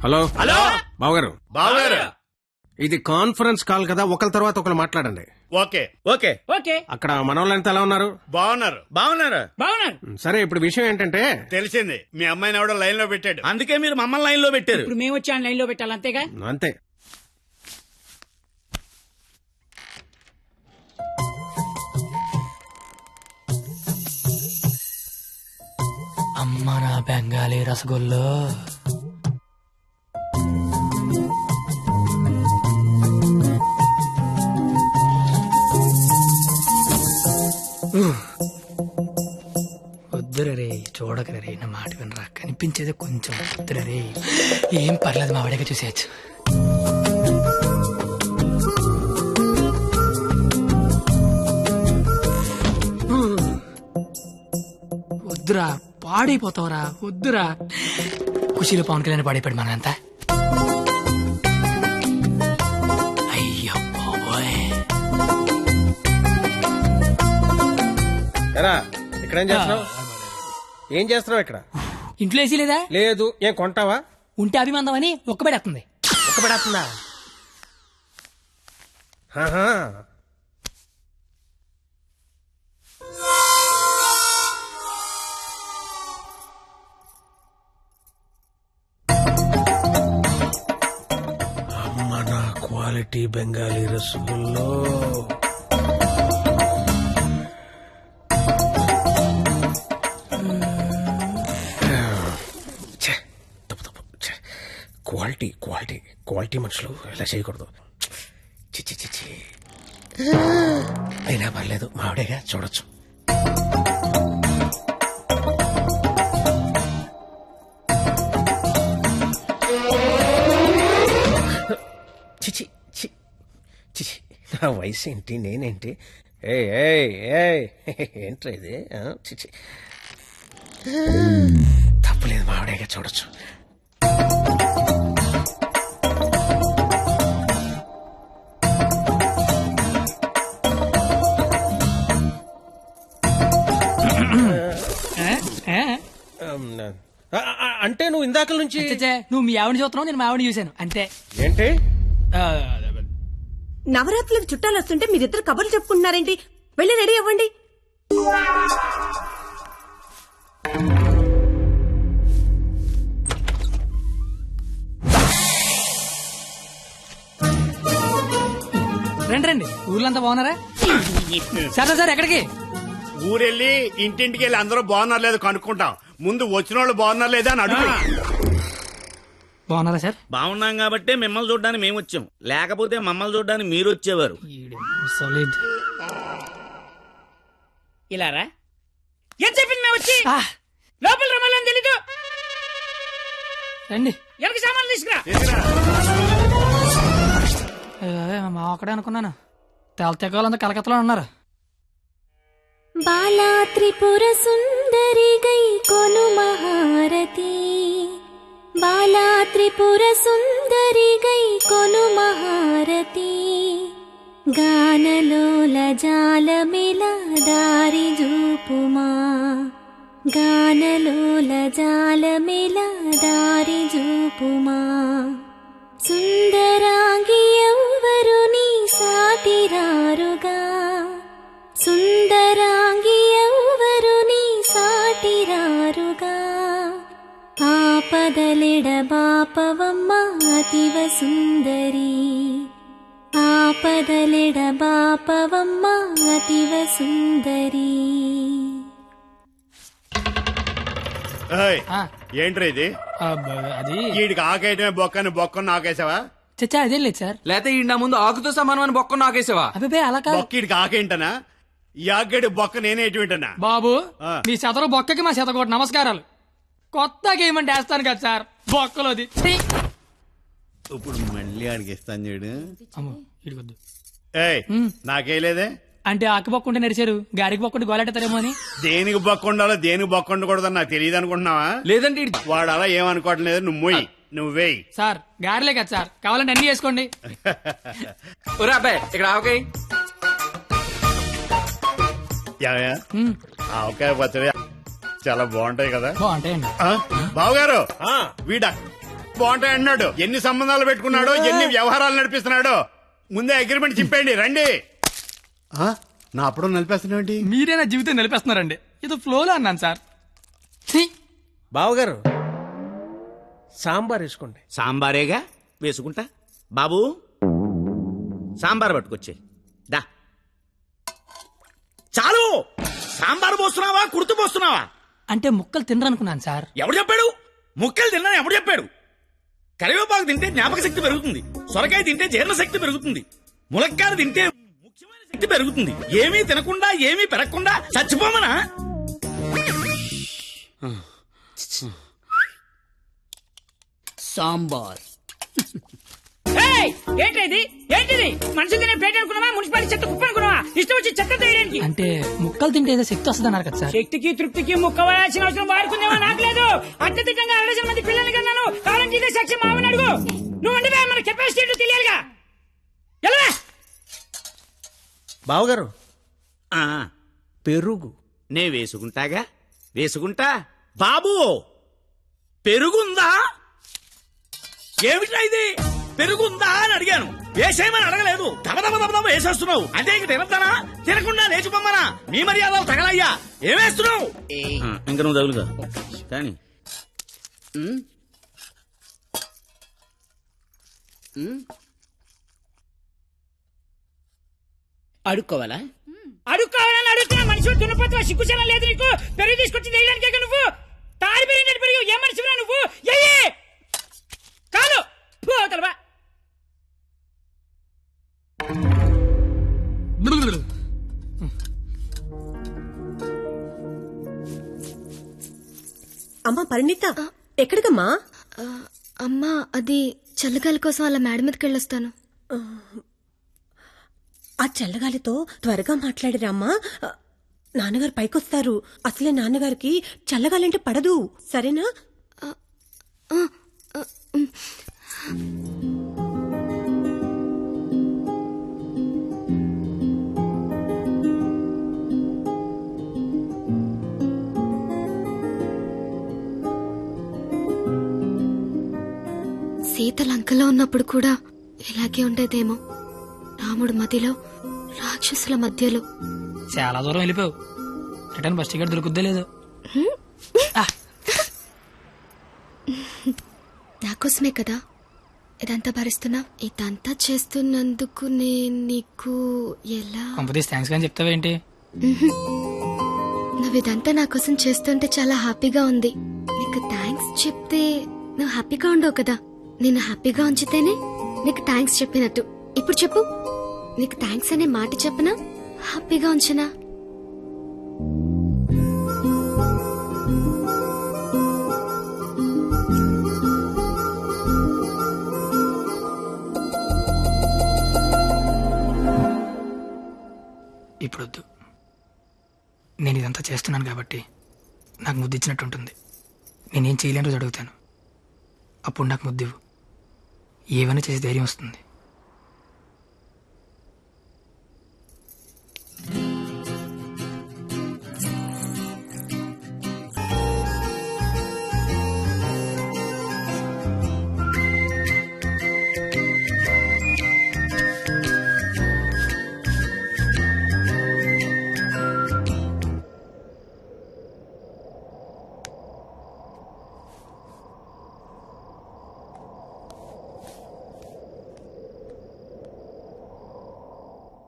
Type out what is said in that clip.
Hello hello బావగారు, బావగారు. ఇది కాన్ఫరెన్స్ కాల్ కదా, ఒకరి తర్వాత ఒకరు మాట్లాడండి. ఓకే ఓకే ఓకే అక్కడ మనోళ్ళంతా ఎలా ఉన్నారు? బాగున్నారు బాగున్నారు. బాగున్నారు. సరే, ఇప్పుడు విషయం ఏంటంటే తెలిసింది, మీ అమ్మాయిని ఎవడో లైన్ లో పెట్టాడు. అందుకే మీరు మమ్మల్ని లైన్ లో పెట్టారు. ఇప్పుడు మేము వచ్చి లైన్ లో పెట్టాలి అంతేగా. అంతే. అమ్మ నా బెంగాలీ రసగుల్లో. వద్దురే, చూడకరే, నా మాట వినరా, కనిపించేది కొంచెం వద్దురే. ఏం పర్లేదు, మా వాడిగా చూసేయచ్చు. వద్దురా, పాడైపోతావురా, వద్దురా. ఖుషీలో పవన్ కళ్యాణ్ పాడైపోయాడు మనంతా. అయ్యో బాబోయ్. ఎరా, ఇక్కడ ఏం చేస్తున్నావు? ఏం చేస్తున్నావు ఇక్కడ? ఇంట్లో వేసి లేదా? లేదు. ఏం కొంటావా? ఉంటే అభిమందం అని ఒక్కబడేస్తుంది. ఒక్కబడేస్తుందా? అమ్మ నా క్వాలిటీ బెంగాలీ రసగుల్లో. క్వాలిటీ క్వాలిటీ క్వాలిటీ మనుషులు ఇలా చేయకూడదు. చిచ్చి చిచ్చి. అయినా పర్లేదు, మావిడేగా, చూడొచ్చు. చిచి చి చిచి, నా వయసు ఏంటి, నేనేంటి? ఏంట్రా ఇది? చిచి, తప్పులేదు, మావిడేగా, చూడొచ్చు. అంటే నువ్వు ఇందాక నుంచి నువ్వు మీ ఆవిడ చూస్తున్నావు, నేను మా ఆవిడ చూశాను అంతే. ఏంటి? నవరాత్రులకు చుట్టాలు వస్తుంటే మీరిద్దరు కబుర్లు చెప్పుకుంటున్నారేంటి? వెళ్ళి రెడీ అవ్వండి. రండి రండి, ఊర్లంతా బాగున్నారా? సరే సార్, ఎక్కడికి? ఊరెళ్ళి ఇంటింటికి వెళ్ళి అందరూ బాగున్నారు లేదు కనుక్కుంటాం. ముందు వచ్చిన వాళ్ళు బాగున్నారు లేదా అని అడుగు. బాగున్నారా సార్? బాగున్నాం కాబట్టి మిమ్మల్ని చూడడానికి మేము వచ్చాం, లేకపోతే మమ్మల్ని చూడడానికి మీరు వచ్చేవారు. ఇలా రా. ఏం చెప్పింది మేము వచ్చి లోపల రమ్మాలని తెలీదు. రండి, ఎవరికి సామాన్లు తీసుకురా. మా ఒక్కడే అనుకున్నాను. తెగలంతా కలకత్తలో ఉన్నారు. బాలా త్రిపుర సుందరి గై కొను మహారతి, బాలా త్రిపుర సుందరి గై కొను మహారతి, గానలోల జాలమిల దారి జూపుమా, గానలోల జాలమిల దారి జూపుమా, సుందరాంగి ఎవ్వరు నీ సాటిరారుగా, సుందరాంగి ఎవ్వరు నీ సాటిరారుగా, ఆపదలెడ బాపవమ్మ అతివ సుందరి, ఆపదలెడ బాపవమ్మ అతివ సుందరి. ఏంట్రా ఇది? అది వీడికి ఆకేయటమే బొక్కని బొక్కను ఆకేసావా? చచ్చా, అదేం లేదు సార్. లేకపోతే ఈ నా ముందు ఆకుతో సమానం అని బొక్క నాకేసావా? అబ్బాయి అలా కాదు. బొక్కీడికి ఆకేంటనా? ఈ ఆకేడు బొక్క నేనేటి వింటనా? బాబు, మీ శతరు బొక్కకి మా శతకోటి నమస్కారాలు. కొత్త గేమ్ అంటే వేస్తాను కదా సార్, బొక్కలోది. ఇప్పుడు మళ్ళీ ఆడికి ఇస్తాను చూడు. అమ్మో, ఇడికొద్దు. ఏయ్, నాకేలేదే. అంటే ఆకు బొక్కుంటే నడిచారు, గారికి బొక్కుంటే గోలెట్టారేమో అని. దేనికి బొక్క ఉండాలో దేనికి బొక్క ఉండకూడదని నాకు తెలియదు అనుకుంటున్నావా? లేదంటే వాడు అలా ఏమనుకోవట్లేదు. నువ్వు మొయ్యి, నువ్వేయి. సార్ గారిలే కదా సార్, కావాలంటే అన్ని చేసుకోండి. ఒరే అబ్బాయి, ఇక్కడ ఆవకాయ. ఆవకాయ పచ్చడి చాలా బాగుంటాయి కదా. బాగుంటాయండి. బావగారు, వీడ బాగుంటాయి అన్నాడు. ఎన్ని సంబంధాలు పెట్టుకున్నాడో, ఎన్ని వ్యవహారాలు నడిపిస్తున్నాడో. ముందే అగ్రిమెంట్ చెప్పండి. రండి. నా అప్పుడు నడిపేస్తున్నాడు. మీరే నా జీవితం నిలిపేస్తున్నారండి. ఏదో ఫ్లోలో అన్నాను సార్. ఛీ! బావగారు సాంబార్ వేసుకోండి. సాంబారేగా వేసుకుంటా. బాబు సాంబార్ పట్టుకొచ్చే. దా. చాలు. సాంబార్ పోస్తున్నావా, కుర్తు పోస్తున్నావా? అంటే ముక్కలు తినరనుకున్నాను సార్. ఎవడు చెప్పాడు? ముక్కలు తిన్నాను ఎవడు చెప్పాడు? కరివేపాకు తింటే జ్ఞాపక శక్తి పెరుగుతుంది, సొరకాయ తింటే జీర్ణ శక్తి పెరుగుతుంది, ములక్కాయలు తింటే ముఖ్యమైన శక్తి పెరుగుతుంది. ఏమీ తినకుండా ఏమీ పెరగకుండా చచ్చిపోమనా? సాంబార్. ఏంటిది? ఏంటిది? మనుషులు తినే ప్లేట్ అనుకున్నావా, మున్సిపాలిటీ చెత్త కుప్ప అనుకున్నావా? ఇష్టం వచ్చి చెత్త తీయడానికి. అంటే ముక్కలు తింటే ఏదో శక్తి వస్తుంది అన్నారు కదా సార్. శక్తికి తృప్తికి ముక్కవలసిన అవసరం వాడుకుందేమో నాకు లేదు. అత్యధికంగా 60 మంది పిల్లలు కన్నాను. కావాలంటే ఇదే సాక్షి మామని అడుగు. నువ్వు అంటే మన కెపాసిటీ ఏంటో తెలియాలిగా. ఎలా బావగారు ఆ, పెరుగు నే వేసుకుంటాగా, వేసుకుంటా. బాబు పెరుగుందా? ఏమిటా ఇది? పెరుగుందా అని అడిగాను, వేసేయమని అడగలేదు. దబదబ వేసేస్తున్నావు. అంటే ఇంక తినద్దానా? తినకుండా లేచిపోమ్మనా? మీ మర్యాదలు తగలయ్యా. ఏమేస్తున్నావు? ఇంక నువ్వు తగులుగా కానీ. అడుక్కోవాలా? అడుక్కోవాలని అడుగుతున్నా. మనిషి దున్నపోతున్నా, సిగ్గుచనం లేదు నీకు. పెరుగు తీసుకొచ్చి వేయడానికే నువ్వు తాడి పెరిగినట్టు పెరుగు. ఏ మనిషిరా నువ్వు? కాదు పోతలవా. అమ్మా పరిణిత, ఎక్కడికమ్మా? అమ్మా అది చల్లగాలి కోసం అలా మేడ మీదకి వెళ్ళొస్తాను. ఆ చల్లగాలితో త్వరగా మాట్లాడిరామ్మా. నాన్నగారు పైకొస్తారు. అసలే నాన్నగారికి చల్లగాలంటే పడదు. సరేనా? సీత లంకలో ఉన్నప్పుడు కూడా ఇలాగే ఉండేదేమో. రాముడు మధ్యలో, రాక్షసుల మధ్యలో. చాలా దూరం వెళ్ళిపోయావు. రిటర్న్ బస్ టికెట్ దొరుకుద్దే లేదు. నాకోసమే కదా ఇదంతా భరిస్తున్నా. ఇదంతా చేస్తున్నందుకు నేను నీకు ఎలా కంపెనీస్ థ్యాంక్స్ కానీ చెప్తావేంటి? నువ్వు ఇదంతా నా కోసం చేస్తుంటే చాలా హ్యాపీగా ఉంది. నీకు థ్యాంక్స్ చెప్తే నువ్వు హ్యాపీగా ఉండవు కదా. నేను హ్యాపీగా ఉంచితేనే నీకు థ్యాంక్స్ చెప్పినట్టు. ఇప్పుడు చెప్పు, నీకు థ్యాంక్స్ అనే మాట చెప్పనా, హ్యాపీగా ఉంచనా? ఇప్పుడొద్దు. నేను ఇదంతా చేస్తున్నాను కాబట్టి నాకు ముద్దు ఇచ్చినట్టు ఉంటుంది. నేనేం చేయలేని రోజు అడుగుతాను, అప్పుడు నాకు ముద్దు ఇవ్వు. ఏమైనా చేసి ధైర్యం వస్తుంది.